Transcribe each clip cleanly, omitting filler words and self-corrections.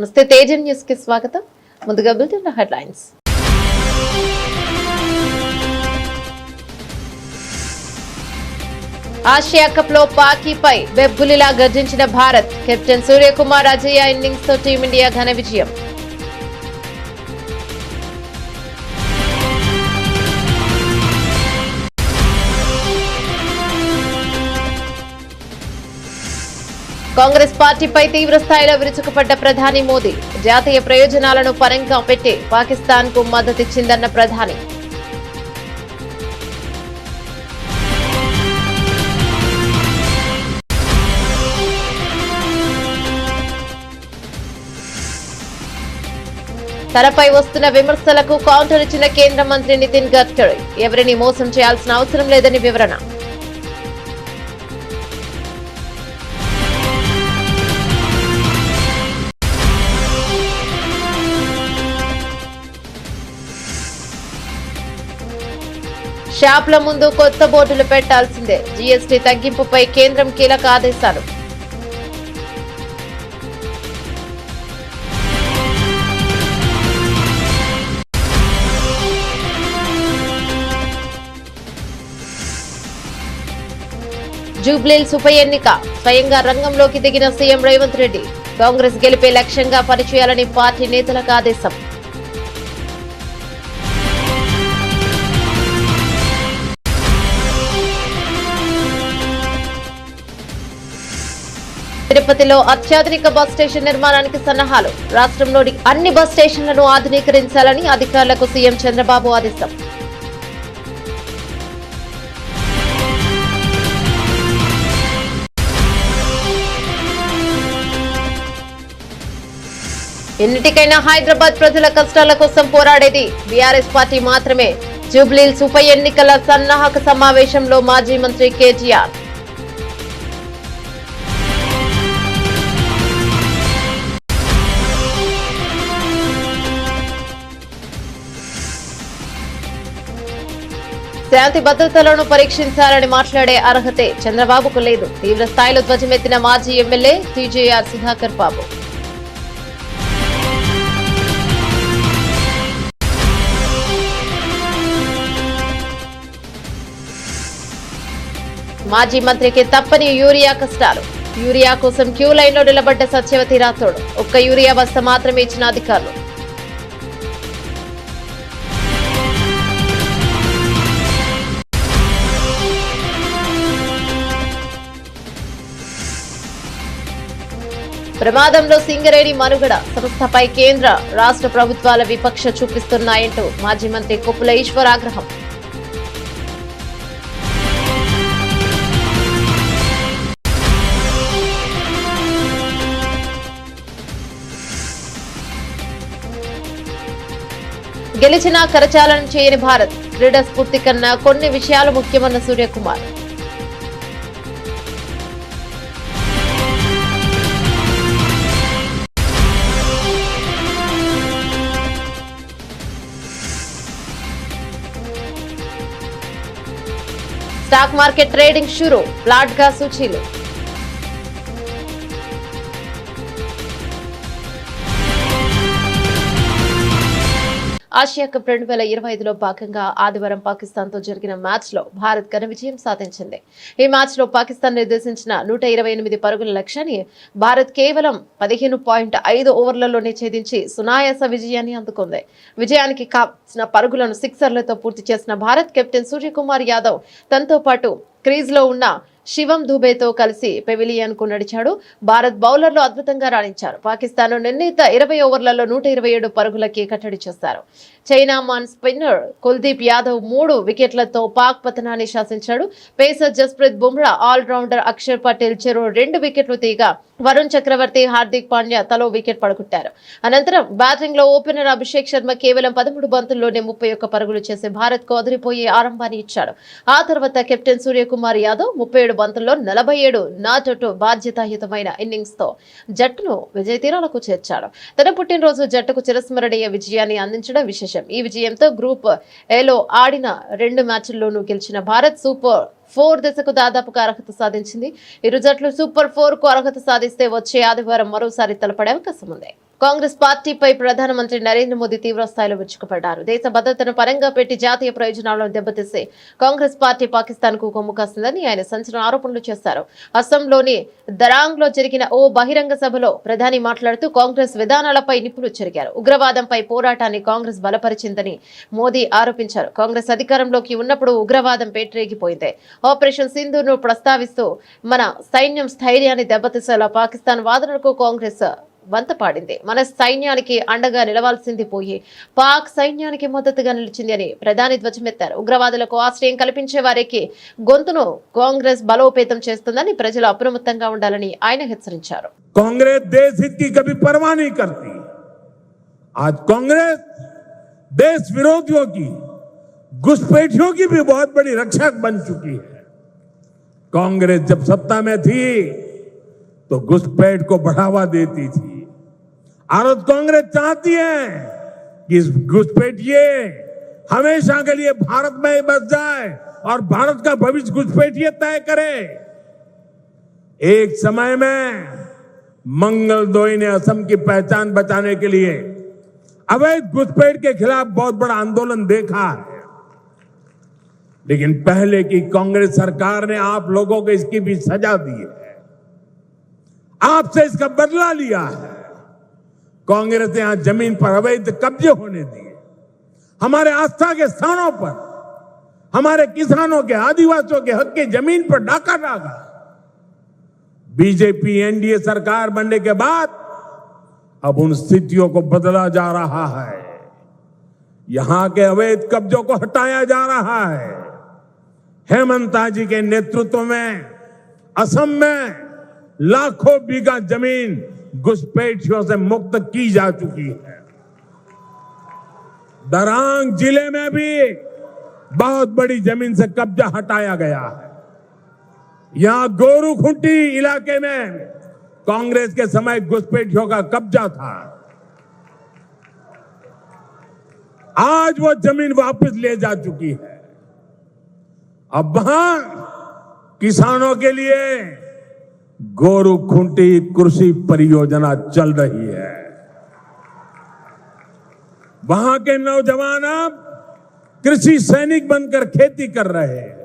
నమస్తే తేజం న్యూస్ కి స్వాగతం. ముందుగా బులెటిన్ హెడ్లైన్స్. ఆసియా కప్ లో పాకీపై బెబ్బులిలా గర్జించిన భారత్. కెప్టెన్ సూర్యకుమార్ అజయ్య ఇన్నింగ్స్ తో టీమిండియా ఘన విజయం. కాంగ్రెస్ పార్టీపై తీవ్ర స్థాయిలో విరుచుకుపడ్డ ప్రధాని మోదీ. జాతీయ ప్రయోజనాలను పరంగా పెట్టి పాకిస్తాన్ కు మద్దతిచ్చిందన్న ప్రధాని. తనపై వస్తున్న విమర్శలకు కౌంటర్ ఇచ్చిన కేంద్ర మంత్రి నితిన్ గడ్కరీ. ఎవరిని మోసం చేయాల్సిన అవసరం లేదని వివరణ. షాప్ల ముందు కొత్త బోర్డులు పెట్టాల్సిందే. జీఎస్టీ తగ్గింపుపై కేంద్రం కీలక ఆదేశాలు. జూబ్లీహిల్స్ ఉప ఎన్నిక స్వయంగా రంగంలోకి దిగిన సీఎం రేవంత్ రెడ్డి. కాంగ్రెస్ గెలిపే లక్ష్యంగా పనిచేయాలని పార్టీ నేతలకు ఆదేశం. తిరుపతిలో అత్యాధునిక బస్ స్టేషన్ నిర్మాణానికి సన్నాహాలు. రాష్ట్రంలోని అన్ని బస్ స్టేషన్లను ఆధునీకరించాలని అధికారులకు సీఎం చంద్రబాబు ఆదేశం. ఎన్నిటికైనా హైదరాబాద్ ప్రజల కష్టాల కోసం పోరాడేది బీఆర్ఎస్ పార్టీ మాత్రమే. జూబ్లీహిల్స్ ఉప ఎన్నికల సన్నాహక సమావేశంలో మాజీ మంత్రి కేటీఆర్. శాంతి భద్రతలను పరీక్షించాలని మాట్లాడే అర్హతే చంద్రబాబుకు లేదు. తీవ్ర స్థాయిలో ధ్వజమెత్తిన మాజీ ఎమ్మెల్యే టీజేఆర్ సుధాకర్ బాబు. మాజీ మంత్రికి తప్పని యూరియా కష్టాలు. యూరియా కోసం క్యూ లైన్లో నిలబడ్డ సత్యవతి రాథోడ్. ఒక్క యూరియా బస్తా మాత్రమే ఇచ్చిన అధికారులు. ప్రమాదంలో సింగరేణి మనుగడ సంస్థపై కేంద్ర రాష్ట్ర ప్రభుత్వాల విపక్ష చూపిస్తున్నాయంటూ మాజీ మంత్రి కొప్పుల ఈశ్వర్ ఆగ్రహం. గెలిచినా కరచాలనం చేయని భారత్. క్రీడా స్ఫూర్తి కన్నా కొన్ని విషయాలు ముఖ్యమన్న సూర్యకుమార్. స్టాక్ మార్కెట్ ట్రేడింగ్ షురూ. ఫ్లాట్ గా సూచీలు. ఆసియా కప్ 2025లో భాగంగా ఆదివారం పాకిస్తాన్ తో జరిగిన మ్యాచ్ లో భారత్ ఘన విజయం సాధించింది. ఈ మ్యాచ్ లో పాకిస్తాన్ నిర్దేశించిన 128 పరుగుల లక్ష్యాన్ని భారత్ కేవలం 15.5 ఓవర్లలోనే ఛేదించి సునాయాస విజయాన్ని అందుకుంది. విజయానికి కావాల్సిన పరుగులను సిక్సర్లతో పూర్తి చేసిన భారత్ కెప్టెన్ సూర్యకుమార్ యాదవ్ తనతో పాటు క్రీజ్ లో ఉన్న శివం దుబేతో కలిసి పెవిలియన్ కు నడిచాడు. భారత్ బౌలర్లు అద్భుతంగా రాణించారు. పాకిస్తాన్ నిర్ణీత 20 ఓవర్లలో 127 పరుగులకి కట్టడి చేశారు. Chinaman spinner Kuldeep Yadav 3 వికెట్లతో పాక్ పతనాన్ని శాసించాడు. Pacer Jasprit Bumrah, all rounder Axar Patel చెరో 2 వికెట్లు తీయగా వరుణ్ చక్రవర్తి, హార్దిక్ పాండ్యా తలో వికెట్ పడగొట్టారు. అనంతరం బ్యాటింగ్ లో ఓపెనర్ అభిషేక్ శర్మ కేవలం 13 బంతుల్లోనే 31 పరుగులు చేసి భారత్ కు అదిరిపోయే ఆరంభాన్ని ఇచ్చాడు. ఆ తర్వాత కెప్టెన్ సూర్యకుమార్ యాదవ్ 37 బంతుల్లో 47 నాట్అవుట్ బాధ్యతాయుతమైన ఇన్నింగ్స్ తో జట్టును విజయ తీరాలకు చేర్చాడు. తన పుట్టినరోజు జట్టుకు చిరస్మరణీయ విజయాన్ని అందించడం విశేషం. ఈ విజయంతో గ్రూప్ ఏలో ఆడిన 2 మ్యాచ్ల్లోనూ గెలిచిన భారత్ సూపర్ 4 దశకు దాదాపుగా అర్హత సాధించింది. ఇరు జట్లు సూపర్ 4 కు అర్హత సాధిస్తే వచ్చే ఆదివారం మరోసారి తలపడే అవకాశం ఉంది. కాంగ్రెస్ పార్టీపై ప్రధానమంత్రి నరేంద్ర మోదీ తీవ్ర స్థాయిలో విరుచుకుపడ్డారు. దేశ భద్రతను పరంగా పెట్టి జాతీయ ప్రయోజనాలను దెబ్బతీసి కాంగ్రెస్ పార్టీ పాకిస్తాన్ కు కొమ్ము కాస్తుందని ఆయన సంచలన ఆరోపణలు చేశారు. అస్సాంలోని దరాంగ్ లో జరిగిన ఓ బహిరంగ సభలో ప్రధాని మాట్లాడుతూ కాంగ్రెస్ విధానాలపై నిప్పులు చెరిగారు. ఉగ్రవాదంపై పోరాటాన్ని కాంగ్రెస్ బలపరిచిందని మోదీ ఆరోపించారు. కాంగ్రెస్ అధికారంలోకి ఉన్నప్పుడు ఉగ్రవాదం పేటరేగిపోయింది. ఆపరేషన్ సింధూర్ను ప్రస్తావిస్తూ మన సైన్యం స్థైర్యాన్ని దెబ్బతీసేలా పాకిస్తాన్ వాదనలకు కాంగ్రెస్ వంతపాడింది. మన సైన్యానికి అండగా నిలవాల్సింది పోయి పాక్ సైన్యానికి మద్దతుగా నిలిచింది అని ప్రధాని ధ్వజమెత్తారు. ఉగ్రవాదులకు ఆశ్రయం కల్పించే వారికి గొంతును కాంగ్రెస్ బలోపేతం చేస్తుందని ప్రజలు అప్రమత్తంగా ఉండాలని ఆయన హెచ్చరించారు. कांग्रेस देश हित की कभी परवाह नहीं करती। आज कांग्रेस देश विरोधियों की, घुसपैठियों की भी बहुत बड़ी रक्षक बन चुकी है। कांग्रेस जब सत्ता में थी तो घुसपैठ को बढ़ावा देती थी। आज कांग्रेस चाहती है कि घुसपैठिए हमेशा के लिए भारत में ही बस जाए और भारत का भविष्य घुसपैठिए तय करे। एक समय में मंगलदोई ने असम की पहचान बचाने के लिए अवैध घुसपैठ के खिलाफ बहुत बड़ा आंदोलन देखा है, लेकिन पहले की कांग्रेस सरकार ने आप लोगों को इसकी भी सजा दी है, आपसे इसका बदला लिया है। कांग्रेस ने यहां जमीन पर अवैध कब्जे होने दिए, हमारे आस्था के स्थानों पर हमारे किसानों के, आदिवासियों के हक की जमीन पर डाका डाका। बीजेपी एनडीए सरकार बनने के बाद अब उन स्थितियों को बदला जा रहा है। यहां के अवैध कब्जों को हटाया जा रहा है। हेमंता जी के नेतृत्व में असम में लाखों बीघा जमीन घुसपैठियों से मुक्त की जा चुकी है। दरांग जिले में भी बहुत बड़ी जमीन से कब्जा हटाया गया है। यहां गोरूखुंटी इलाके में कांग्रेस के समय घुसपैठियों का कब्जा था, आज वो जमीन वापस ले जा चुकी है। अब वहां किसानों के लिए गोरूखुंटी कृषि परियोजना चल रही है। वहां के नौजवान अब कृषि सैनिक बनकर खेती कर रहे हैं।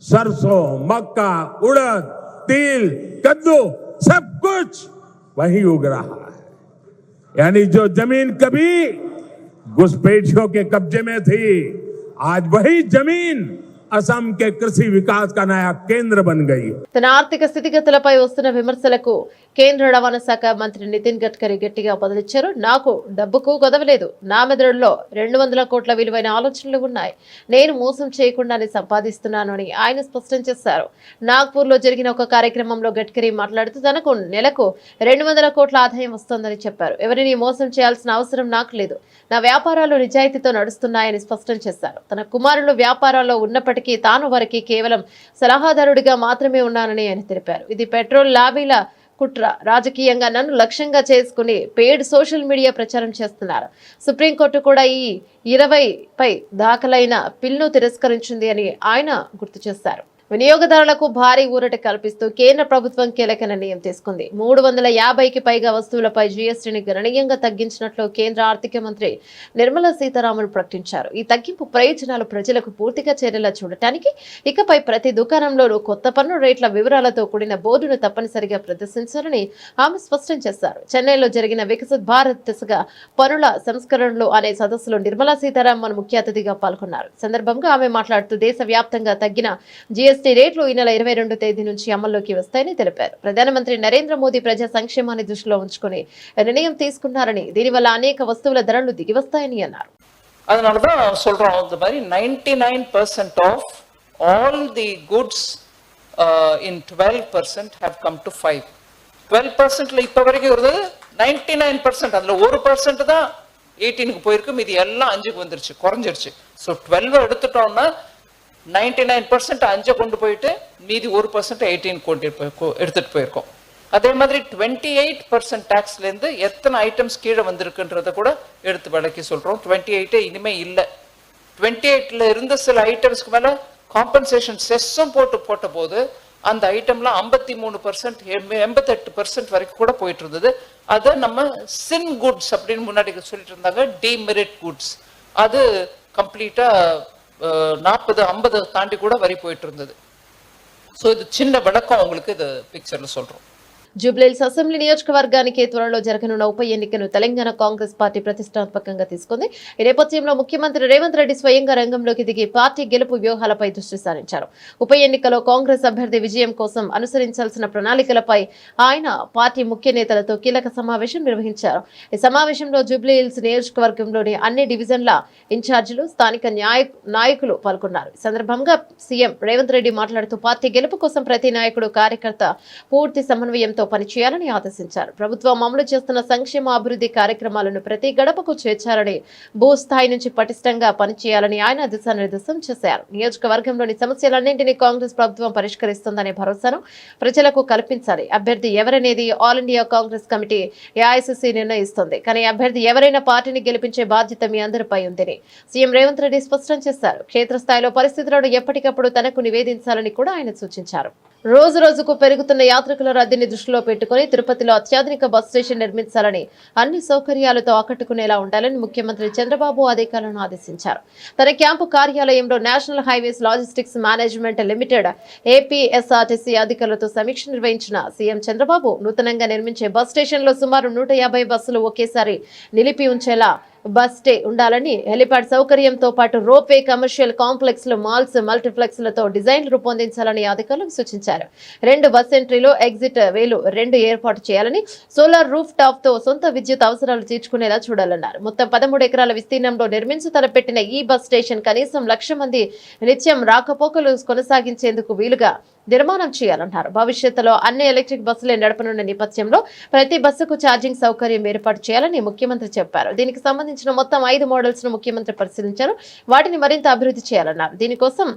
सरसों, मक्का, उड़द, तिल, कद्दू सब कुछ वही उग रहा है। यानी जो जमीन कभी घुसपैठियों के कब्जे में थी, आज वही जमीन असम के कृषि विकास का नया केंद्र बन गई। తన ఆర్థిక స్థితిగతులపై వస్తున్న విమర్శలకు కేంద్ర రవాణా శాఖ మంత్రి నితిన్ గడ్కరీ గట్టిగా బదులిచ్చారు. నాకు డబ్బుకు గొడవలేదు, నా మెదడులో 200 కోట్ల విలువైన ఆలోచనలు ఉన్నాయి, నేను మోసం చేయకుండానే సంపాదిస్తున్నాను అని ఆయన స్పష్టం చేశారు. నాగ్పూర్ లో జరిగిన ఒక కార్యక్రమంలో గడ్కరీ మాట్లాడుతూ తనకు నెలకు 200 కోట్ల ఆదాయం వస్తోందని చెప్పారు. ఎవరిని మోసం చేయాల్సిన అవసరం నాకు లేదు, నా వ్యాపారాలు నిజాయితీతో నడుస్తున్నాయని స్పష్టం చేశారు. తన కుమారులు వ్యాపారాల్లో ఉన్నప్పటికీ తాను వారికి కేవలం సలహాదారుడిగా మాత్రమే ఉన్నానని ఆయన తెలిపారు. ఇది పెట్రోల్ లాబీల కుట్ర, రాజకీయంగా నన్ను లక్ష్యంగా చేసుకుని పెయిడ్ సోషల్ మీడియా ప్రచారం చేస్తున్నారు. సుప్రీంకోర్టు కూడా ఈ 20పై దాఖలైన పిల్ను తిరస్కరించింది అని ఆయన గుర్తు చేశారు. వినియోగదారులకు భారీ ఊరట కల్పిస్తూ కేంద్ర ప్రభుత్వం కీలక నిర్ణయం తీసుకుంది. 350కి పైగా వస్తువులపై జీఎస్టీని గణనీయంగా తగ్గించినట్లు కేంద్ర ఆర్థిక మంత్రి నిర్మలా సీతారామన్ ప్రకటించారు. ఈ తగ్గింపు ప్రయోజనాలు ప్రజలకు పూర్తిగా చేరేలా చూడటానికి ఇకపై ప్రతి దుకాణంలోనూ కొత్త పన్ను రేట్ల వివరాలతో కూడిన బోర్డును తప్పనిసరిగా ప్రదర్శించాలని ఆమె స్పష్టం చేశారు. చెన్నైలో జరిగిన వికసిత్ భారత్ దిశగా పన్నుల సంస్కరణలు అనే సదస్సులో నిర్మలా సీతారామన్ ముఖ్య అతిథిగా పాల్గొన్నారు. సందర్భంగా ఆమె మాట్లాడుతూ దేశవ్యాప్తంగా తగ్గిన జీఎస్టీ రేట్లు ఈ నెల 22వ తేదీ నుంచి అమల్లోకి వస్తాయని తెలిపారు. ప్రధానమంత్రి నరేంద్ర మోదీ ప్రజా సంక్షేమాన్ని దృష్టిలో ఉంచుకుని నిర్ణయం తీసుకున్నారని, దీనివల్ల అనేక వస్తువుల ధరలు దిగివస్తాయని అన్నారు. அதனாலதான் சொல்றோம், இந்த மாதிரி 99% of all the goods in 12% have come to 5. 12%ல இப்ப வரைக்கும் இருந்தது 99%, அதுல 1% தான் 18க்கு போயிருக்கு, மீதி எல்லாம் 5க்கு வந்துருச்சு, குறைஞ்சிருச்சு. ஸோ 12 எடுத்துட்டோம்னா 99% 5 கொண்டு போயிட்டு மீதி 1% 18 எடுத்துட்டு போயிருக்கோம். அதே மாதிரி 28% டாக்ஸ்ல இருந்து எத்தனை ஐட்டம்ஸ் கீழே வந்திருக்குன்றத கூட எடுத்து விளக்கி சொல்றோம். 28 இனிமே இல்லை. 28ல இருந்த சில ஐட்டம்ஸ்க்கு மேல காம்பன்சேஷன் செஸ்ஸும் போட்ட போது அந்த ஐட்டம்ல 53%, 88% வரைக்கும் கூட போயிட்டு இருந்தது. அதை நம்ம சின் குட்ஸ் அப்படின்னு முன்னாடி சொல்லிட்டு இருந்தாங்க, டிமெரிட் குட்ஸ். அது கம்ப்ளீட்டா 40-50 தாண்டி கூட வரி போயிட்டு இருந்தது. ஸோ இது சின்ன விளக்கம் உங்களுக்கு இது பிக்சர்ல சொல்றோம். జూబ్లీహిల్స్ అసెంబ్లీ నియోజకవర్గానికి త్వరలో జరగనున్న ఉప ఎన్నికను తెలంగాణ కాంగ్రెస్ పార్టీ ప్రతిష్టాత్మకంగా తీసుకుంది. ఈ నేపథ్యంలో ముఖ్యమంత్రి రేవంత్ రెడ్డి స్వయంగా రంగంలోకి దిగి పార్టీ గెలుపు వ్యూహాలపై దృష్టి సారించారు. ఉప ఎన్నికలో కాంగ్రెస్ అభ్యర్థి విజయం కోసం అనుసరించాల్సిన ప్రణాళికలపై ఆయన పార్టీ ముఖ్య నేతలతో కీలక సమావేశం నిర్వహించారు. ఈ సమావేశంలో జూబ్లీహిల్స్ నియోజకవర్గంలోని అన్ని డివిజన్ల ఇన్ఛార్జీలు, స్థానిక నాయకులు పాల్గొన్నారు. ఈ సందర్భంగా సీఎం రేవంత్ రెడ్డి మాట్లాడుతూ పార్టీ గెలుపు కోసం ప్రతి నాయకుడు, కార్యకర్త పూర్తి సమన్వయంతో పనిచేయాలని ఆదేశించారు. ప్రభుత్వం అమలు చేస్తున్న సంక్షేమ అభివృద్ధి కార్యక్రమాలను ప్రతి గడపకు చేర్చాలని, భూస్థాయి నుంచి పటిష్టంగా పనిచేయాలని ఆయన దిశానిర్దేశం చేశారు. నియోజకవర్గంలోని సమస్యలన్నింటినీ కాంగ్రెస్ ప్రభుత్వం పరిష్కరిస్తుందనే భరోసాను ప్రజలకు కల్పించాలి. అభ్యర్థి ఎవరనేది all India Congress committee AICC నిర్ణయిస్తుంది. కానీ అభ్యర్థి ఎవరైనా పార్టీని గెలిపించే బాధ్యత మీ అందరిపై ఉందని సీఎం రేవంత్ రెడ్డి స్పష్టం చేశారు. క్షేత్రస్థాయిలో పరిస్థితులను ఎప్పటికప్పుడు తనకు నివేదించాలని కూడా ఆయన సూచించారు. రోజు రోజుకు పెరుగుతున్న యాత్రికుల రద్దీని దృష్టిలో పెట్టుకుని తిరుపతిలో అత్యాధునిక బస్ స్టేషన్ నిర్మించాలని, అన్ని సౌకర్యాలతో ఆకట్టుకునేలా ఉండాలని ముఖ్యమంత్రి చంద్రబాబు అధికారులను ఆదేశించారు. తన క్యాంపు కార్యాలయంలో national highways logistics management limited APSRTC అధికారులతో సమీక్ష నిర్వహించిన సీఎం చంద్రబాబు నూతనంగా నిర్మించే బస్ స్టేషన్లో సుమారు 150 బస్సులు ఒకేసారి నిలిపి ఉంచేలా బస్ స్టే ఉండాలని, హెలిప్యాడ్ సౌకర్యంతో పాటు రోప్వే, కమర్షియల్ కాంప్లెక్స్లు, మాల్స్, మల్టీప్లెక్స్లతో డిజైన్లు రూపొందించాలని అధికారులకు సూచించారు. 2 బస్ ఎంట్రీలు, ఎగ్జిట్ వేలు 2 ఏర్పాటు చేయాలని, సోలార్ రూఫ్ టాప్ తో సొంత విద్యుత్ అవసరాలు తీర్చుకునేలా చూడాలన్నారు. మొత్తం 13 ఎకరాల విస్తీర్ణంలో నిర్మించి తలపెట్టిన ఈ బస్ స్టేషన్ కనీసం 1,00,000 మంది నిత్యం రాకపోకలు కొనసాగించేందుకు వీలుగా నిర్మాణం చేయాలన్నారు. భవిష్యత్తులో అన్ని ఎలక్ట్రిక్ బస్సులే నడపనున్న నేపథ్యంలో ప్రతి బస్సుకు ఛార్జింగ్ సౌకర్యం ఏర్పాటు చేయాలని ముఖ్యమంత్రి చెప్పారు. దీనికి సంబంధించిన మొత్తం 5 మోడల్స్ ను ముఖ్యమంత్రి పరిశీలించారు. వాటిని మరింత అభివృద్ధి చేయాలన్నారు. దీనికోసం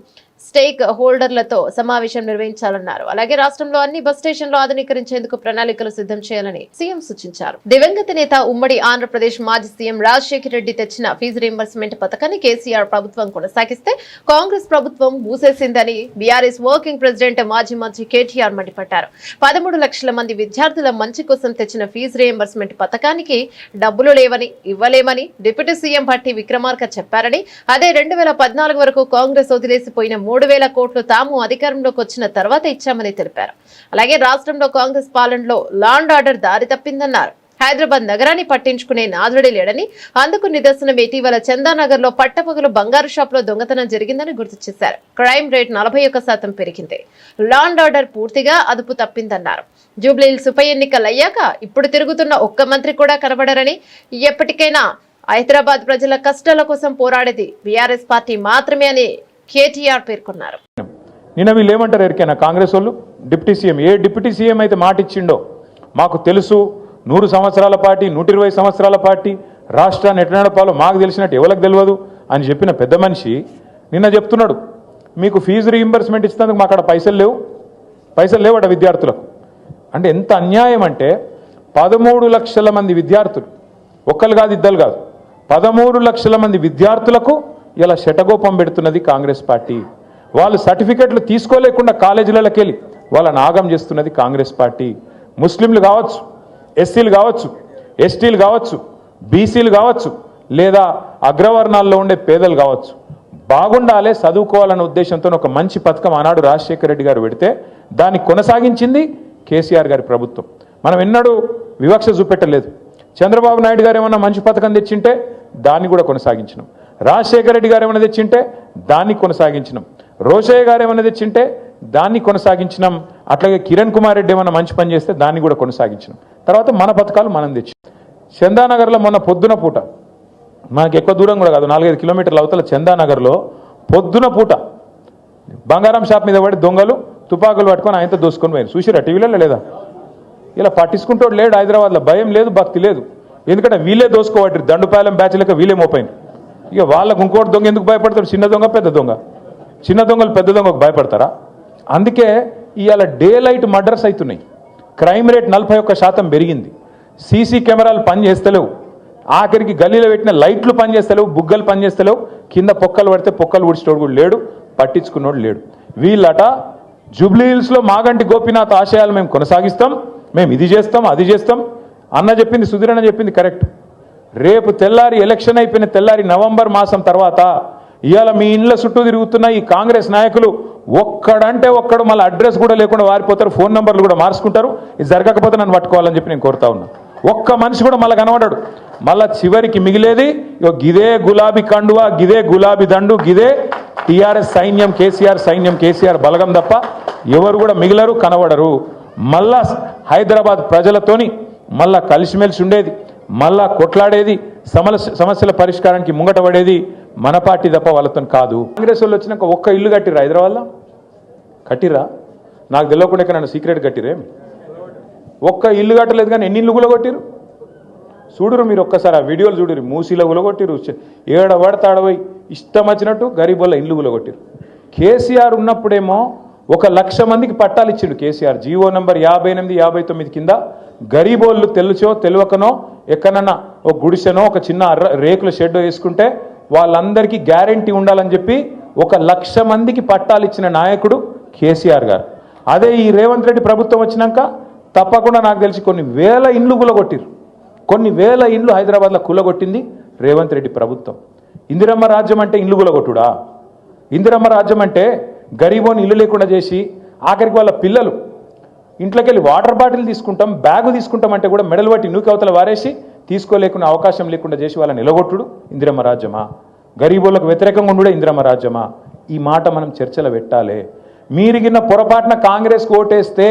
స్టేక్ హోల్డర్లతో సమావేశం నిర్వహించాలన్నారు. అలాగే రాష్ట్రంలో అన్ని బస్ స్టేషన్లు ఆధునీకరించేందుకు ప్రణాళికలు సిద్ధం చేయాలని సీఎం సూచించారు. దివంగత నేత, ఉమ్మడి ఆంధ్రప్రదేశ్ మాజీ సీఎం రాజశేఖర రెడ్డి తెచ్చిన ఫీజు రీయింబర్స్మెంట్ పథకాన్ని కేసీఆర్ ప్రభుత్వం కొనసాగిస్తే కాంగ్రెస్ ప్రభుత్వం మూసేసిందని బీఆర్ఎస్ వర్కింగ్ ప్రెసిడెంట్, మాజీ మంత్రి కేటీఆర్ మండిపడ్డారు. 13 లక్షల మంది విద్యార్థుల మంచి కోసం తెచ్చిన ఫీజు రీయింబర్స్మెంట్ పథకానికి డబ్బులు లేవని, ఇవ్వలేమని డిప్యూటీ సీఎం భట్టి విక్రమార్క చెప్పారని, అదే 2014 వరకు కాంగ్రెస్ వదిలేసిపోయిన 3,000 కోట్లు తాము అధికారంలోకి వచ్చిన తర్వాత ఇచ్చామని తెలిపారు. అలాగే రాష్ట్రంలో కాంగ్రెస్ పాలనలో లా అండ్ ఆర్డర్ దారి తప్పిందన్నారు. హైదరాబాద్ నగరాన్ని పట్టించుకునే నాదుడే లేడని, అందుకు నిదర్శనం ఇటీవల చందానగర్ లో పట్టపగలు బంగారు షాప్ లో దొంగతనం జరిగిందని గుర్తు చేశారు. క్రైమ్ రేట్ 41% పెరిగింది. లా అండ్ ఆర్డర్ పూర్తిగా అదుపు తప్పిందన్నారు. జూబ్లీహిల్స్ ఉప ఎన్నికలయ్యాక ఇప్పుడు తిరుగుతున్న ఒక్క మంత్రి కూడా కనబడరని, ఎప్పటికైనా హైదరాబాద్ ప్రజల కష్టాల కోసం పోరాడేది బీఆర్ఎస్ పార్టీ మాత్రమే అని కేటీఆర్ పేర్కొన్నారు. నిన్న వీళ్ళు ఏమంటారు ఎరికైనా కాంగ్రెస్ వాళ్ళు, డిప్యూటీ సీఎం, ఏ డిప్యూటీ సీఎం అయితే మాట ఇచ్చిండో మాకు తెలుసు, 100 సంవత్సరాల పార్టీ, 120 సంవత్సరాల పార్టీ, రాష్ట్రాన్ని ఎట్లా నడపాలో మాకు తెలిసినట్టు ఎవరికి తెలియదు అని చెప్పిన పెద్ద మనిషి నిన్న చెప్తున్నాడు, మీకు ఫీజు రీయింబర్స్మెంట్ ఇచ్చినందుకు మా అక్కడ పైసలు లేవట విద్యార్థులకు. అంటే ఎంత అన్యాయం అంటే 13 లక్షల మంది విద్యార్థులు, ఒక్కరు కాదు, ఇద్దరు కాదు, 13 లక్షల మంది విద్యార్థులకు ఇలా శటగోపం పెడుతున్నది కాంగ్రెస్ పార్టీ. వాళ్ళు సర్టిఫికెట్లు తీసుకోలేకుండా కాలేజీలకి వెళ్ళి వాళ్ళని ఆగం చేస్తున్నది కాంగ్రెస్ పార్టీ. ముస్లింలు కావచ్చు, ఎస్సీలు కావచ్చు, ఎస్టీలు కావచ్చు, బీసీలు కావచ్చు, లేదా అగ్రవర్ణాల్లో ఉండే పేదలు కావచ్చు, బాగుండాలే, చదువుకోవాలనే ఉద్దేశంతో ఒక మంచి పథకం ఆనాడు రాజశేఖర రెడ్డి గారు పెడితే దాన్ని కొనసాగించింది కేసీఆర్ గారి ప్రభుత్వం. మనం ఎన్నడూ వివక్ష చూపెట్టలేదు. చంద్రబాబు నాయుడు గారు ఏమన్నా మంచి పథకం తెచ్చింటే దాన్ని కూడా కొనసాగించినాం. రాజశేఖర రెడ్డి గారు ఏమైనా తెచ్చింటే దాన్ని కొనసాగించినాం. రోషయ్య గారు ఏమైనా తెచ్చింటే దాన్ని కొనసాగించినాం. అట్లాగే కిరణ్ కుమార్ రెడ్డి ఏమైనా మంచి పని చేస్తే దాన్ని కూడా కొనసాగించినాం. తర్వాత మన పథకాలు మనం తెచ్చి చందానగర్లో మొన్న పొద్దున పూట, మనకి ఎక్కువ దూరం కూడా కాదు, 4-5 కిలోమీటర్ల అవతల చందానగర్లో పొద్దున పూట బంగారం షాప్ మీద పడి దొంగలు తుపాకులు పట్టుకొని ఆయనతో దోసుకొని పోయారు. చూసిరా టీవీలలో లేదా? ఇలా పట్టించుకుంటూ లేడు హైదరాబాద్లో, భయం లేదు, భక్తి లేదు. ఎందుకంటే వీళ్ళే దోసుకోవట్రు, దండుపాలెం బ్యాచ్ లెక్క వీళ్ళే మోపైంది. ఇక వాళ్ళకు ఇంకోటి దొంగ ఎందుకు భయపడతాడు? చిన్న దొంగ పెద్ద దొంగ, చిన్న దొంగలు పెద్ద దొంగకు భయపడతారా? అందుకే ఇవాళ డే లైట్ మర్డర్స్ అవుతున్నాయి. క్రైమ్ రేట్ 41% పెరిగింది. సీసీ కెమెరాలు పనిచేస్తలేవు, ఆఖరికి గల్లీలో పెట్టిన లైట్లు పనిచేస్తలేవు, బుగ్గలు పనిచేస్తలేవు, కింద పొక్కలు పడితే పొక్కలు ఊడ్చేటోడు కూడా లేడు, పట్టించుకున్నోడు లేడు. వీళ్ళట జూబ్లీహిల్స్లో మాగంటి గోపీనాథ్ ఆశయాలు మేము కొనసాగిస్తాం, మేము ఇది చేస్తాం అది చేస్తాం అన్న చెప్పింది, సుధీర్ అన్న చెప్పింది కరెక్ట్. రేపు తెల్లారి ఎలక్షన్ అయిపోయిన తెల్లారి నవంబర్ మాసం తర్వాత ఇవాళ మీ ఇండ్ల చుట్టూ తిరుగుతున్న ఈ కాంగ్రెస్ నాయకులు ఒక్కడంటే ఒక్కడు మళ్ళీ అడ్రస్ కూడా లేకుండా వారిపోతారు, ఫోన్ నెంబర్లు కూడా మార్చుకుంటారు. ఇది జరగకపోతే నన్ను పట్టుకోవాలని చెప్పి నేను కోరుతా ఉన్నా. ఒక్క మనిషి కూడా మళ్ళీ కనబడాడు. మళ్ళా చివరికి మిగిలేది గిదే గులాబీ కండువా, గిదే గులాబీ దండు, గిదే టీఆర్ఎస్ సైన్యం కేసీఆర్, సైన్యం కేసీఆర్ బలగం తప్ప ఎవరు కూడా మిగిలరు, కనబడరు. మళ్ళా హైదరాబాద్ ప్రజలతోని మళ్ళా కలిసిమెలిసి ఉండేది, మళ్ళా కొట్లాడేది, సమస్యల పరిష్కారానికి ముంగట పడేది మన పార్టీ తప్ప వాళ్ళతో కాదు. కాంగ్రెస్ వాళ్ళు వచ్చినాక ఒక్క ఇల్లు కట్టిరా హైదరాబాద్లో? కట్టిరా? నాకు తెలియకుండా నన్ను సీక్రెట్ కట్టిరే. ఒక్క ఇల్లు కట్టలేదు కానీ ఎన్ని ఇల్లు గులగొట్టిరు చూడురు మీరు. ఒక్కసారి ఆ వీడియోలు చూడరు. మూసీలో గులగొట్టిరు, ఏడబడతాడబోయి ఇష్టం వచ్చినట్టు గరీబుల ఇల్లు గులగొట్టిరు. కేసీఆర్ ఉన్నప్పుడేమో 1,00,000 మందికి పట్టాలు ఇచ్చిండు కేసీఆర్. జీవో నంబర్ 58, 59 కింద గరీబోళ్ళు తెలుసో తెలియకనో ఎక్కడన్నా ఒక గుడిసెనో ఒక చిన్న రేకుల షెడ్ వేసుకుంటే వాళ్ళందరికీ గ్యారెంటీ ఉండాలని చెప్పి 1,00,000 మందికి పట్టాలు ఇచ్చిన నాయకుడు కేసీఆర్ గారు. అదే ఈ రేవంత్ రెడ్డి ప్రభుత్వం వచ్చినాక తప్పకుండా నాకు తెలిసి కొన్ని వేల ఇండ్లు కులగొట్టిరు, కొన్ని వేల ఇండ్లు హైదరాబాద్లో కులగొట్టింది రేవంత్ రెడ్డి ప్రభుత్వం. ఇందిరమ్మ రాజ్యం అంటే ఇండ్లు కులగొట్టుడా? ఇందిరమ్మ రాజ్యం అంటే గరీబోని ఇల్లు లేకుండా చేసి ఆఖరికి వాళ్ళ పిల్లలు ఇంట్లోకి వెళ్ళి వాటర్ బాటిల్ తీసుకుంటాం, బ్యాగు తీసుకుంటాం అంటే కూడా మెడలు పట్టి నూకి అవతల వారేసి తీసుకోలేకున్న అవకాశం లేకుండా చేసి వాళ్ళని నిలగొట్టుడు ఇందిరమ్మ రాజ్యమా? గరీబోళ్ళకు వ్యతిరేకంగా ఉండే ఇందిరమ్మ రాజ్యమా? ఈ మాట మనం చర్చలో పెట్టాలి. మీరిగిన పొరపాటున కాంగ్రెస్కి ఓటేస్తే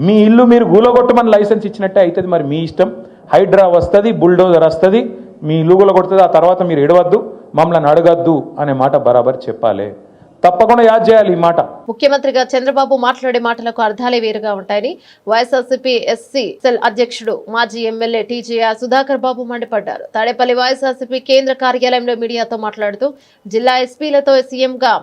మీ ఇల్లు మీరు గూలగొట్టమని లైసెన్స్ ఇచ్చినట్టే అవుతుంది. మరి మీ ఇష్టం. హైడ్రా వస్తుంది, బుల్డోజర్ వస్తుంది, మీ ఇల్లు గూలగొడుతుంది. ఆ తర్వాత మీరు ఎడవద్దు, మమ్మల్ని అడగద్దు అనే మాట బరాబర్ చెప్పాలి. తప్పకుండా యాద్ చేయాలి ఈ మాట. ముఖ్యమంత్రిగా చంద్రబాబు మాట్లాడే మాటలకు అర్థాలే వేరుగా ఉంటాయని వైఎస్ఆర్సీపీ ఎస్సీ సెల్ అధ్యక్షుడు మాజీ ఎమ్మెల్యే టీజేఆర్ సుధాకర్ బాబు మండిపడ్డారు. తాడేపల్లి వైఎస్ఆర్సీపీ కేంద్ర కార్యాలయంలో మీడియాతో మాట్లాడుతూ జిల్లా ఎస్పీలతో సీఎంగా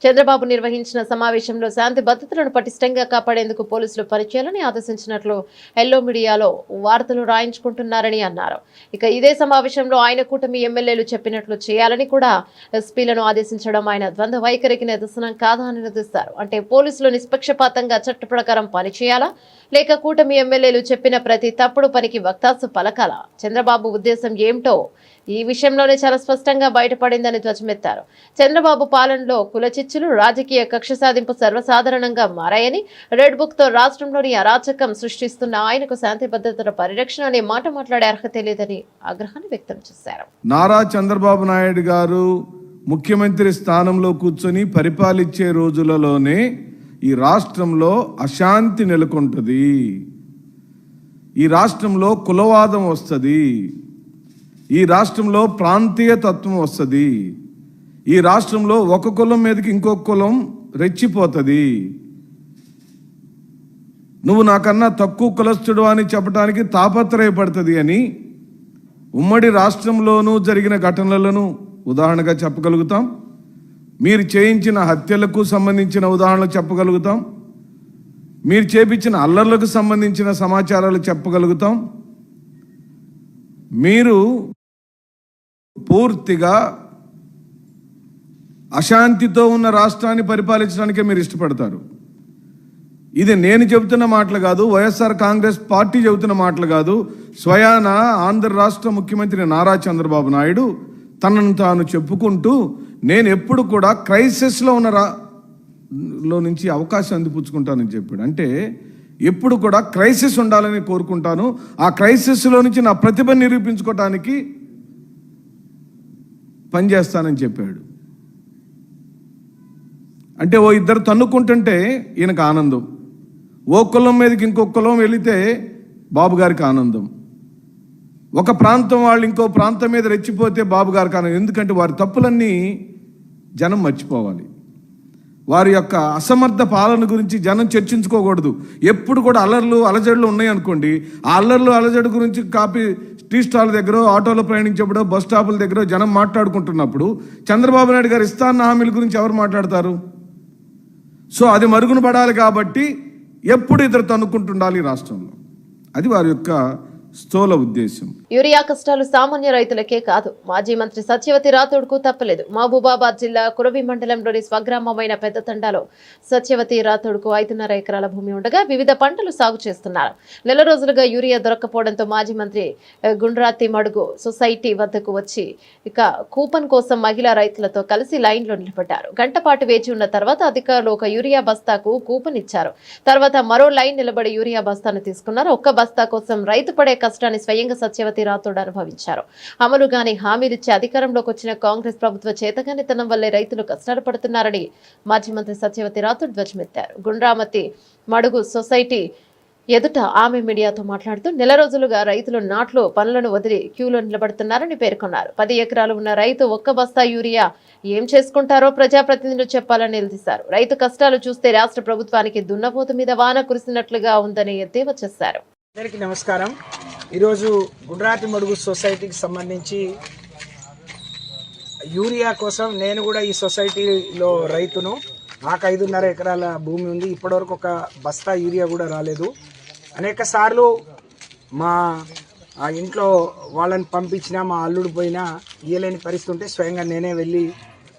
చంద్రబాబు నిర్వహించిన సమావేశంలో శాంతి భద్రతలను పటిష్టంగా కాపాడేందుకు పోలీసులు పనిచేయాలని ఆదేశించినట్లు ఎల్లో మీడియాలో వార్తలు రాయించుకుంటున్నారని అన్నారు. ఇక ఇదే సమావేశంలో ఆయన కూటమి ఎమ్మెల్యేలు చెప్పినట్లు చేయాలని కూడా ఎస్పీలను ఆదేశించడం ఆయన ద్వంద్వ వైఖరికి నిదర్శనం కాదా అని నిలదీస్తారు. అంటే పోలీసులు నిష్పక్షపాతంగా చట్ట ప్రకారం పనిచేయాలా, లేక కూటమి ఎమ్మెల్యేలు చెప్పిన ప్రతి తప్పుడు పనికి వక్తాసు పలకాలా? చంద్రబాబు ఉద్దేశం ఏమిటో ఈ విషయంలోనే చాలా స్పష్టంగా బయటపడిందని ధ్వజమెత్తారు. చంద్రబాబు పాలనలో కులచిచ్చులు, రాజకీయ కక్ష సాధింపు సర్వసాధారణంగా మారాయని, రెడ్ బుక్ తో రాష్ట్రంలోని అరాచకం సృష్టిస్తున్న ఆయనకు శాంతి భద్రతల పరిరక్షణ అనే మాట మాట్లాడే అర్హత లేదని ఆగ్రహాన్ని వ్యక్తం చేశారు. నారా చంద్రబాబు నాయుడు గారు ముఖ్యమంత్రి స్థానంలో కూర్చొని పరిపాలించే రోజులలోనే ఈ రాష్ట్రంలో అశాంతి నెలకొంటుంది, ఈ రాష్ట్రంలో కులవాదం వస్తుంది, ఈ రాష్ట్రంలో ప్రాంతీయ తత్వం వస్తుంది, ఈ రాష్ట్రంలో ఒక కులం మీదకి ఇంకొక కులం రెచ్చిపోతుంది. నువ్వు నాకన్నా తక్కువ కులస్తుడు అని చెప్పడానికి తాపత్రయపడుతుంది అని ఉమ్మడి రాష్ట్రంలోనూ జరిగిన ఘటనలను ఉదాహరణగా చెప్పగలుగుతాం. మీరు చేయించిన హత్యలకు సంబంధించిన ఉదాహరణలు చెప్పగలుగుతాం. మీరు చేపించిన అల్లర్లకు సంబంధించిన సమాచారాలు చెప్పగలుగుతాం. మీరు పూర్తిగా అశాంతితో ఉన్న రాష్ట్రాన్ని పరిపాలించడానికే మీరు ఇష్టపడతారు. ఇది నేను చెబుతున్న మాటలు కాదు, వైఎస్ఆర్ కాంగ్రెస్ పార్టీ చెబుతున్న మాటలు కాదు. స్వయాన ఆంధ్ర రాష్ట్ర ముఖ్యమంత్రి నారా చంద్రబాబు నాయుడు తనను తాను చెప్పుకుంటూ నేను ఎప్పుడు కూడా క్రైసిస్లో ఉన్న లో నుంచి అవకాశం అందిపుచ్చుకుంటానని చెప్పాడు. అంటే ఎప్పుడు కూడా క్రైసిస్ ఉండాలని కోరుకుంటాను, ఆ క్రైసిస్లో నుంచి నా ప్రతిభ నిరూపించుకోవటానికి పనిచేస్తానని చెప్పాడు. అంటే ఓ ఇద్దరు తన్నుకుంటుంటే ఈయనకు ఆనందం, ఓ కులం మీదకి ఇంకొక కులం వెళితే బాబు గారికి ఆనందం, ఒక ప్రాంతం వాళ్ళు ఇంకో ప్రాంతం మీద రెచ్చిపోతే బాబు గారికి ఆనందం. ఎందుకంటే వారి తప్పులన్నీ జనం మర్చిపోవాలి. వారి యొక్క అసమర్థ పాలన గురించి జనం చర్చించుకోకూడదు. ఎప్పుడు కూడా అల్లర్లు అలజడులు ఉన్నాయనుకోండి, ఆ అల్లర్లు అలజడు గురించి టీ స్టాల్ దగ్గర, ఆటోలో ప్రయాణించేప్పుడు, బస్ స్టాపుల దగ్గర జనం మాట్లాడుకుంటున్నప్పుడు చంద్రబాబు నాయుడు గారు ఇస్తాన్న హామీల గురించి ఎవరు మాట్లాడతారు? సో అది మరుగున పడాలి కాబట్టి ఎప్పుడు ఇద్దరు తన్నుకుంటుండాలి రాష్ట్రంలో. అది వారి యొక్క స్థూల ఉద్దేశం. యూరియా కష్టాలు సామాన్య రైతులకే కాదు, మాజీ మంత్రి సత్యవతి రాథోడ్కు తప్పలేదు. మహబూబాబాద్ జిల్లా కురవి మండలంలోని స్వగ్రామమైన పెద్దతండాలో సత్యవతి రాథోడ్కు 5.5 ఎకరాల భూమి ఉండగా వివిధ పంటలు సాగు చేస్తున్నారు. నెల రోజులుగా యూరియా దొరక్కపోవడంతో మాజీ మంత్రి గుండ్రాతి మడుగు సొసైటీ వద్దకు వచ్చి కూపన్ కోసం మహిళా రైతులతో కలిసి లైన్లో నిలబడ్డారు. గంటపాటు వేచి ఉన్న తర్వాత అధికారులు ఒక యూరియా బస్తాకు కూపన్ ఇచ్చారు. తర్వాత మరో లైన్ నిలబడి యూరియా బస్తాను తీసుకున్నారు. ఒక్క బస్తా కోసం రైతు పడే కష్టాన్ని స్వయంగా సత్యవతి రాథోడ్ అనుభవించారు. అమలుగాని హామీలిచ్చి అధికారంలోకి వచ్చిన కాంగ్రెస్ ప్రభుత్వ చేతగానితనం వల్లే రైతులు కష్టాలు పడుతున్నారని మాజీ మంత్రి సత్యవతి రాథోడ్ ధ్వజమెత్తారు. గుండ్రామతి మడుగు సొసైటీ ఎదుట ఆమె మీడియాతో మాట్లాడుతూ నెల రోజులుగా రైతులు నాట్లు పనులను వదిలి క్యూలో నిలబడుతున్నారని పేర్కొన్నారు. 10 ఎకరాలు ఉన్న రైతు ఒక్క బస్తా యూరియా ఏం చేసుకుంటారో ప్రజాప్రతినిధులు చెప్పాలని నిలదీశారు. రైతు కష్టాలు చూస్తే రాష్ట్ర ప్రభుత్వానికి దున్నపోతు మీద వాన కురిసినట్లుగా ఉందని ఎద్దేవా చేశారు. అందరికీ నమస్కారం. ఈరోజు గుండ్రాతి మడుగు సొసైటీకి సంబంధించి యూరియా కోసం నేను కూడా ఈ సొసైటీలో రైతును. నాకు 5.5 ఎకరాల భూమి ఉంది. ఇప్పటివరకు ఒక బస్తా యూరియా కూడా రాలేదు. అనేక సార్లు మా ఇంట్లో వాళ్ళని పంపించినా మా అల్లుడు పోయినా ఇయ్యలేని పరిస్థితి ఉంటే స్వయంగా నేనే వెళ్ళి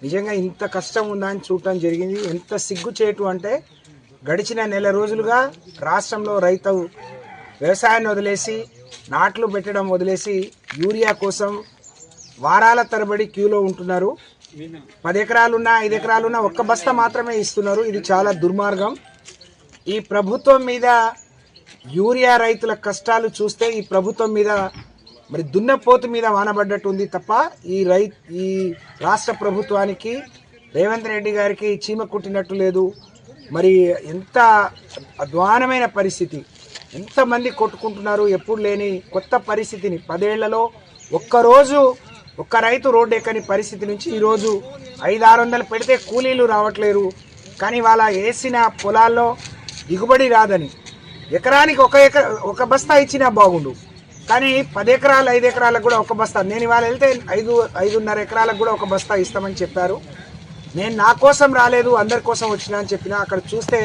నిజంగా ఇంత కష్టం ఉందా అని చూడటం జరిగింది. ఎంత సిగ్గుచేటు అంటే గడిచిన నెల రోజులుగా రాష్ట్రంలో రైతు వ్యవసాయాన్ని వదిలేసి నాట్లు పెట్టడం వదిలేసి యూరియా కోసం వారాల తరబడి క్యూలో ఉంటున్నారు. 10 ఎకరాలున్నా 5 ఎకరాలున్నా ఒక్క బస్తా మాత్రమే ఇస్తున్నారు. ఇది చాలా దుర్మార్గం. ఈ ప్రభుత్వం మీద యూరియా రైతుల కష్టాలు చూస్తే ఈ ప్రభుత్వం మీద మరి దున్నపోతు మీద వానబడ్డట్టు ఉంది తప్ప ఈ రాష్ట్ర ప్రభుత్వానికి రేవంత్ రెడ్డి గారికి చీమ కుట్టినట్టు లేదు. మరి ఎంత అధ్వానమైన పరిస్థితి, ఎంతమంది కొట్టుకుంటున్నారు. ఎప్పుడు లేని కొత్త పరిస్థితిని 10 ఏళ్లలో ఒక్కరోజు ఒక్క రైతు రోడ్డు ఎక్కని పరిస్థితి నుంచి ఈరోజు 500-600 పెడితే కూలీలు రావట్లేరు. కానీ వాళ్ళ వేసిన పొలాల్లో దిగుబడి రాదని ఎకరానికి ఒక బస్తా ఇచ్చినా బాగుండు. కానీ 10 ఎకరాలు 5 ఎకరాలకు కూడా ఒక బస్తా. నేను ఇవాళ వెళ్తే 5.5 ఎకరాలకు కూడా ఒక బస్తా ఇస్తామని చెప్పారు. నేను నా కోసం రాలేదు, అందరి కోసం వచ్చినా అని చెప్పినా. అక్కడ చూస్తే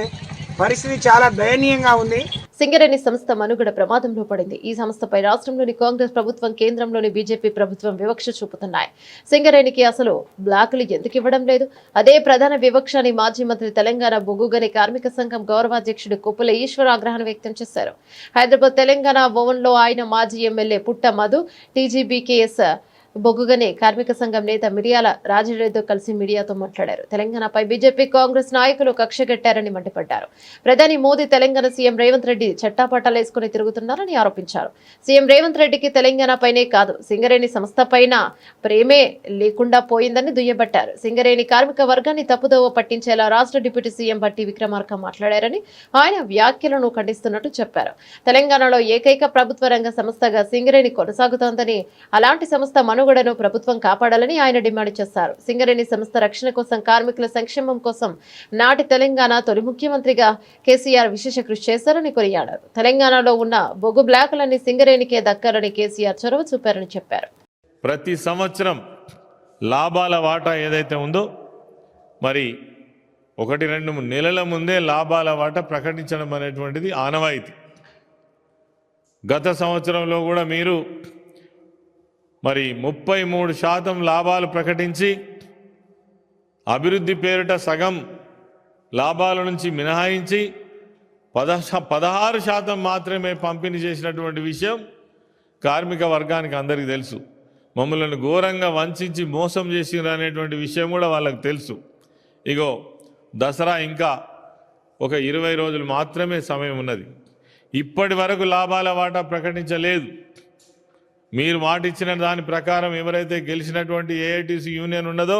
పరిస్థితి చాలా దయనీయంగా ఉంది. సింగరేణి సంస్థ మనుగడ ప్రమాదంలో పడింది. ఈ సంస్థపై రాష్ట్రంలోని కాంగ్రెస్ ప్రభుత్వం, కేంద్రంలోని బీజేపీ ప్రభుత్వం వివక్ష చూపుతున్నాయి. సింగరేణికి అసలు బ్లాకులు ఎందుకు ఇవ్వడం లేదు? అదే ప్రధాన వివక్ష అని మాజీ మంత్రి తెలంగాణ బొగ్గుగని కార్మిక సంఘం గౌరవాధ్యక్షుడు కొప్పుల ఈశ్వర్ ఆగ్రహం వ్యక్తం చేశారు. హైదరాబాద్ తెలంగాణ భవన్లో ఆయన మాజీ ఎమ్మెల్యే పుట్ట మధు, టీజీబీకేఎస్ బొగ్గుగని కార్మిక సంఘం నేత మిరియాల రాజిరెడ్డితో కలిసి మీడియాతో మాట్లాడారు. తెలంగాణపై బీజేపీ, కాంగ్రెస్ నాయకులు కక్షగట్టారని మండిపడ్డారు. ప్రధాని మోదీ తెలంగాణ సీఎం రేవంత్ రెడ్డి చట్టాపట్టాలేసుకుని తిరుగుతున్నారని ఆరోపించారు. సీఎం రేవంత్ రెడ్డికి తెలంగాణపైనే కాదు సింగరేణి సంస్థపైన ప్రేమే లేకుండా పోయిందని దుయ్యబట్టారు. సింగరేణి కార్మిక వర్గాన్ని తప్పుదోవ పట్టించేలా రాష్ట్ర డిప్యూటీ సీఎం బట్టి విక్రమార్క మాట్లాడారని ఆయన వ్యాఖ్యలను ఖండిస్తున్నట్టు చెప్పారు. తెలంగాణలో ఏకైక ప్రభుత్వ రంగ సంస్థగా సింగరేణి కొనసాగుతోందని, అలాంటి సంస్థ మనుగడను ప్రభుత్వం కాపాడాలని ఆయన డిమాండ్ చేశారు. సింగరేణి సంస్థ రక్షణ కోసం, కార్మికుల సంక్షేమం కోసం నాటి తెలంగాణ తొలి ముఖ్యమంత్రిగా కేసీఆర్ విశేష కృషి చేశారని కొనియాడారు. తెలంగాణలో ఉన్న బొగ్గు బ్లాకులన్నీ సింగరేణికే దక్కాలని కేసీఆర్ చొరవ చూపారని చెప్పారు. ప్రతి సంవత్సరం లాభాల వాటా ఏదైతే ఉందో మరి 1-2 నెలల ముందే లాభాల వాటా ప్రకటించడం అనేటువంటిది ఆనవాయితీ. గత సంవత్సరంలో కూడా మీరు మరి 33% లాభాలు ప్రకటించి అభివృద్ధి పేరిట సగం లాభాల నుంచి మినహాయించి 16% మాత్రమే పంపిణీ చేసినటువంటి విషయం కార్మిక వర్గానికి అందరికీ తెలుసు. మమ్మల్ని ఘోరంగా వంచి మోసం చేసినారు అనేటువంటి విషయం కూడా వాళ్ళకి తెలుసు. ఇగో దసరా ఇంకా ఒక 20 రోజులు మాత్రమే సమయం ఉన్నది. ఇప్పటి వరకు లాభాల వాటా ప్రకటించలేదు. మీరు మాట ఇచ్చిన దాని ప్రకారం ఎవరైతే గెలిచినటువంటి ఏఐటీసీ యూనియన్ ఉన్నదో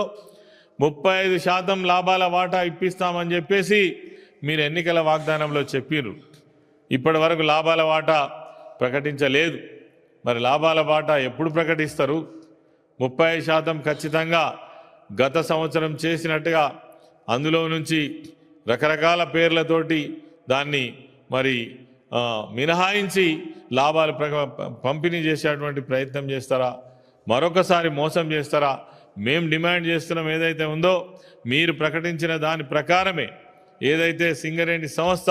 35% లాభాల వాటా ఇప్పిస్తామని చెప్పేసి మీరు ఎన్నికల వాగ్దానంలో చెప్పారు. ఇప్పటి వరకు లాభాల వాటా ప్రకటించలేదు. మరి లాభాల వాటా ఎప్పుడు ప్రకటిస్తారు? 30% ఖచ్చితంగా గత సంవత్సరం చేసినట్టుగా అందులో నుంచి రకరకాల పేర్లతోటి దాన్ని మరి మినహాయించి లాభాలు పంపిణీ చేసేటువంటి ప్రయత్నం చేస్తారా? మరొకసారి మోసం చేస్తారా? మేము డిమాండ్ చేస్తున్నాం ఏదైతే ఉందో మీరు ప్రకటించిన దాని ప్రకారమే ఏదైతే సింగరేణి సంస్థ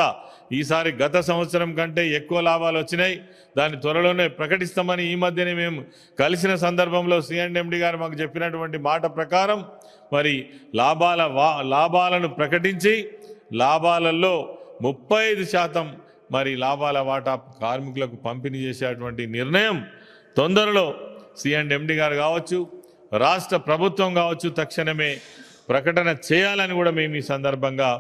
ఈసారి గత సంవత్సరం కంటే ఎక్కువ లాభాలు వచ్చినాయి, దాన్ని త్వరలోనే ప్రకటిస్తామని ఈ మధ్యనే మేము కలిసిన సందర్భంలో C&MD గారు మాకు చెప్పినటువంటి మాట ప్రకారం మరి లాభాలను ప్రకటించి లాభాలలో 35% మరి లాభాల వాటా కార్మికులకు పంపిణీ చేసేటువంటి నిర్ణయం తొందరలో C&MD గారు కావచ్చు, రాష్ట్ర ప్రభుత్వం కావచ్చు తక్షణమే ప్రకటన చేయాలని కూడా మేము ఈ సందర్భంగా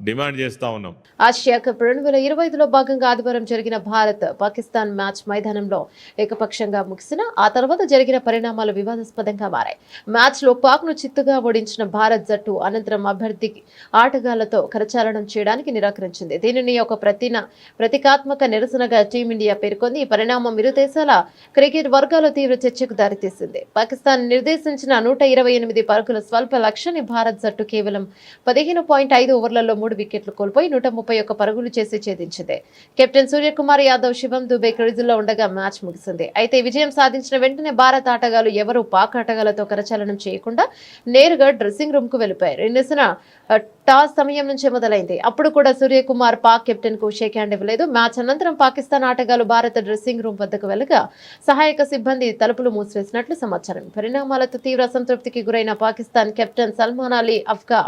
డిమాండ్ చేస్తా ఉన్నాం. ఆసియా కప్ 2025లో భాగంగా ఆదివారం జరిగిన భారత్ పాకిస్తాన్ మ్యాచ్ మైదానంలో ఏకపక్షంగా ముగిసిన ఆ తర్వాత జరిగిన పరిణామాలు వివాదాస్పదంగా మారాయి. మ్యాచ్ లో పాక్ ను చిత్తుగా ఓడించిన భారత్ జట్టు అనంతరం అభ్యర్థి ఆటగాళ్లతో కరచాలనం చేయడానికి నిరాకరించింది. దీనిని ఒక ప్రతీకాత్మక నిరసనగా టీమిండియా పేర్కొంది. ఈ పరిణామం ఇరు దేశాల క్రికెట్ వర్గాల్లో తీవ్ర చర్చకు దారితీసింది. పాకిస్తాన్ నిర్దేశించిన 128 పరుగుల స్వల్ప లక్ష్యాన్ని భారత్ జట్టు కేవలం 15.5 ఓవర్లలో 3 వికెట్లు కోల్పోయి 131 పరుగులు చేసి ఛేదించింది. కెప్టెన్ సూర్యకుమార్ యాదవ్, శివం దుబే క్రీజుల్లో ఉండగా మ్యాచ్ ముగిసింది. అయితే విజయం సాధించిన వెంటనే భారత ఆటగాళ్లు ఎవరూ పాక్ ఆటగాళ్లతో కరచాలనం చేయకుండా నేరుగా డ్రెస్సింగ్ రూమ్ కు వెళ్లిపోయారు. ఈ నిరసన టాస్ సమయం నుంచే మొదలైంది. అప్పుడు కూడా సూర్యకుమార్ పాక్ కెప్టెన్ కు షేక్ హ్యాండ్ ఇవ్వలేదు. మ్యాచ్ అనంతరం పాకిస్తాన్ ఆటగాళ్లు భారత డ్రెస్సింగ్ రూమ్ వద్దకు వెళ్లగా సహాయక సిబ్బంది తలుపులు మూసివేసినట్లు సమాచారం. పరిణామాలతో తీవ్ర అసంతృప్తికి గురైన పాకిస్తాన్ కెప్టెన్ సల్మాన్ అలీ అఫ్గా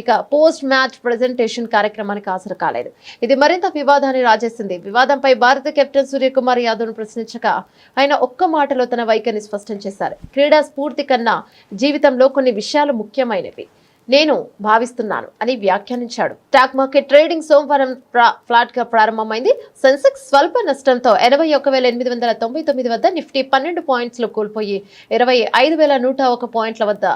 ఇక పోస్ట్ మ్యాచ్ ప్రెజెంటేషన్ కార్యక్రమానికి హాజరు కాలేదు. ఇది మరింత వివాదాన్ని రాజేసింది. వివాదంపై భారత కెప్టెన్ సూర్యకుమార్ యాదవ్ ను ప్రశ్నించగా ఆయన ఒక్క మాటలో తన వైఖరిని స్పష్టం చేశారు. క్రీడా స్ఫూర్తి కన్నా జీవితంలో కొన్ని విషయాలు ముఖ్యమైనవి నేను భావిస్తున్నాను అని వ్యాఖ్యానించాడు. స్టాక్ మార్కెట్ ట్రేడింగ్ సోమవారం ఫ్లాట్ గా ప్రారంభమైంది. సెన్సెక్స్ స్వల్ప నష్టంతో 81,899 వద్ద, నిఫ్టీ 12 పాయింట్స్ కోల్పోయి 25,101 పాయింట్ల వద్ద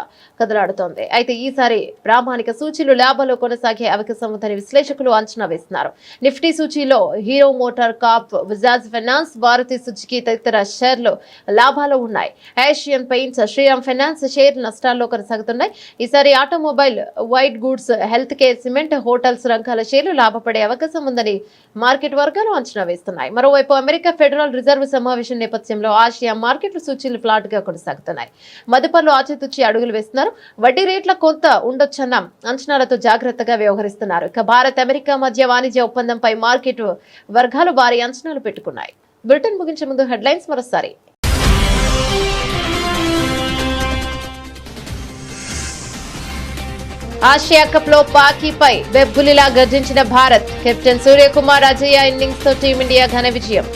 కదలాడుతోంది. అయితే ఈసారి ప్రామాణిక సూచీలు లాభాలు కొనసాగే అవకాశం ఉందని విశ్లేషకులు అంచనా వేస్తున్నారు. నిఫ్టీ సూచీలో Hero Motor Corp, Bajaj Finance, Bharti Suzuki తదితర షేర్లు లాభాలు ఉన్నాయి. Asian Paints, Shriram Finance share నష్టాల్లో కొనసాగుతున్నాయి. ఈసారి automobile, white goods, health care, cement, hotels రంగాల షేర్లు లాభపడే అవకాశం ఉందని మార్కెట్ వర్గాలు అంచనా వేస్తున్నాయి. మరోవైపు అమెరికా ఫెడరల్ రిజర్వ్ సమావేశం నేపథ్యంలో ఆసియా మార్కెట్లు సూచీలు ఫ్లాట్ గా కొనసాగుతున్నాయి. మదుపర్లు ఆచితూచి అడుగులు వేస్తున్నారు. వడ్డీ రేట్ల కొంత ఉండొచ్చన్న అంచనాలతో జాగ్రత్తగా వ్యవహరిస్తున్నారు. ఇక భారత్ అమెరికా మధ్య వాణిజ్య ఒప్పందంపై మార్కెట్ వర్గాలు భారీ అంచనాలు పెట్టుకున్నాయి. బులెటిన్ ముగించే ముందు హెడ్లైన్స్ మరోసారి. ఆసియా కప్ లో పాకీపై బెబ్బులిలా గర్జించిన భారత్. కెప్టెన్ సూర్యకుమార్ అజేయ ఇన్నింగ్స్ తో టీమిండియా ఘన విజయం.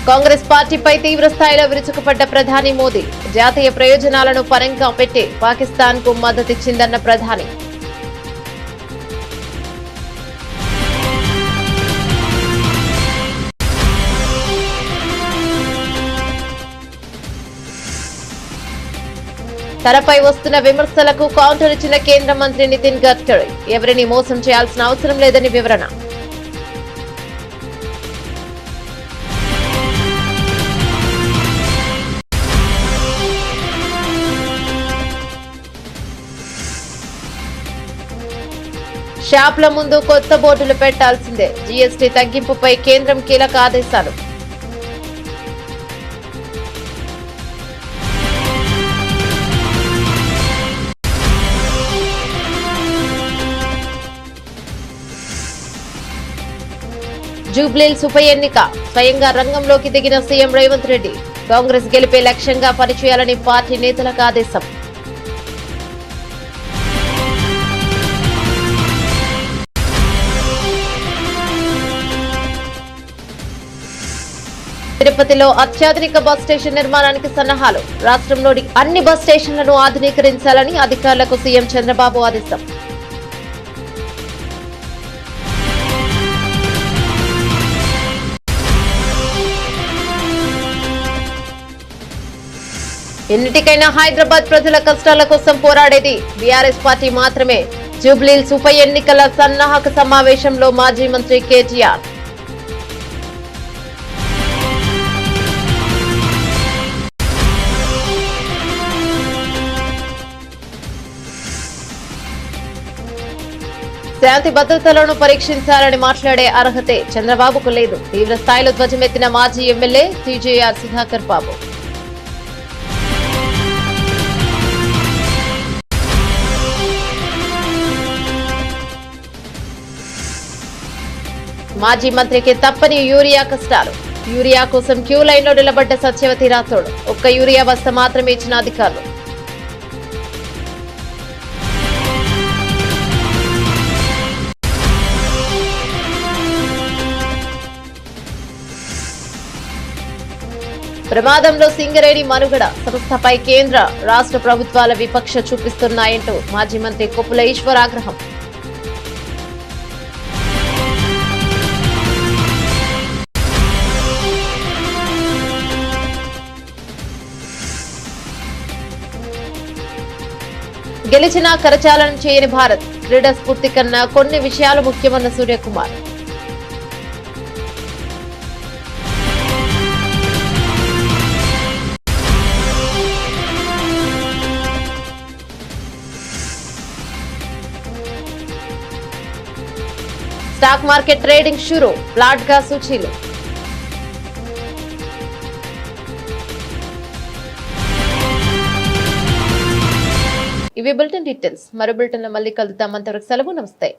కాంగ్రెస్ పార్టీపై తీవ్ర స్థాయిలో విరుచుకుపడ్డ ప్రధాని మోదీ. జాతీయ ప్రయోజనాలను పరంగా పెట్టి పాకిస్తాన్ కు మద్దతిచ్చిందన్న ప్రధాని. తనపై వస్తున్న విమర్శలకు కౌంటర్ ఇచ్చిన కేంద్ర మంత్రి నితిన్ గడ్కరీ. ఎవరిని మోసం చేయాల్సిన అవసరం లేదని వివరణ. షాప్ల ముందు కొత్త బోర్డులు పెట్టాల్సిందే. జీఎస్టీ తగ్గింపుపై కేంద్రం కీలక ఆదేశాలు. జూబ్లీహిల్స్ ఉప ఎన్నిక స్వయంగా రంగంలోకి దిగిన సీఎం రేవంత్ రెడ్డి. కాంగ్రెస్ గెలిపే లక్ష్యంగా పనిచేయాలని పార్టీ నేతలకు ఆదేశం. తిరుపతిలో అత్యాధునిక బస్ స్టేషన్ నిర్మాణానికి సన్నాహాలు. రాష్ట్రంలోని అన్ని బస్ స్టేషన్లను ఆధునీకరించాలని అధికారులకు సీఎం చంద్రబాబు ఆదేశం. ఎన్నిటికైనా హైదరాబాద్ ప్రజల కష్టాల కోసం పోరాడేది బీఆర్ఎస్ పార్టీ మాత్రమే. జూబ్లీహిల్స్ ఉప ఎన్నికల సన్నాహక సమావేశంలో మాజీ మంత్రి కేటీఆర్. శాంతి భద్రతలను పరీక్షించాలని మాట్లాడే అర్హతే చంద్రబాబుకు లేదు. తీవ్ర స్థాయిలో ధ్వజమెత్తిన మాజీ ఎమ్మెల్యే టీజేఆర్ సుధాకర్ బాబు. మాజీ మంత్రికి తప్పని యూరియా కష్టాలు. యూరియా కోసం క్యూ లైన్లో నిలబడ్డ సత్యవతి రాథోడ్. ఒక్క యూరియా బస్తా మాత్రమే ఇచ్చిన అధికారులు. ప్రమాదంలో సింగరేణి మనుగడ. సంస్థపై కేంద్ర రాష్ట్ర ప్రభుత్వాల విపక్ష చూపిస్తున్నాయంటూ మాజీ మంత్రి కొప్పుల ఈశ్వర్ ఆగ్రహం. గెలిచినా కరచాలనం చేయని భారత్. క్రీడా స్ఫూర్తి కన్నా కొన్ని విషయాలు ముఖ్యమన్న సూర్యకుమార్. స్టాక్ మార్కెట్ ట్రేడింగ్ షురూ. ఫ్లాట్ గా సూచీలు. ఇవి బులెటిన్ డీటెయిల్స్. మరో బులెటిన్ లో మళ్ళీ కలుద్దాం. అంతవరకు సెలవు. నమస్తే.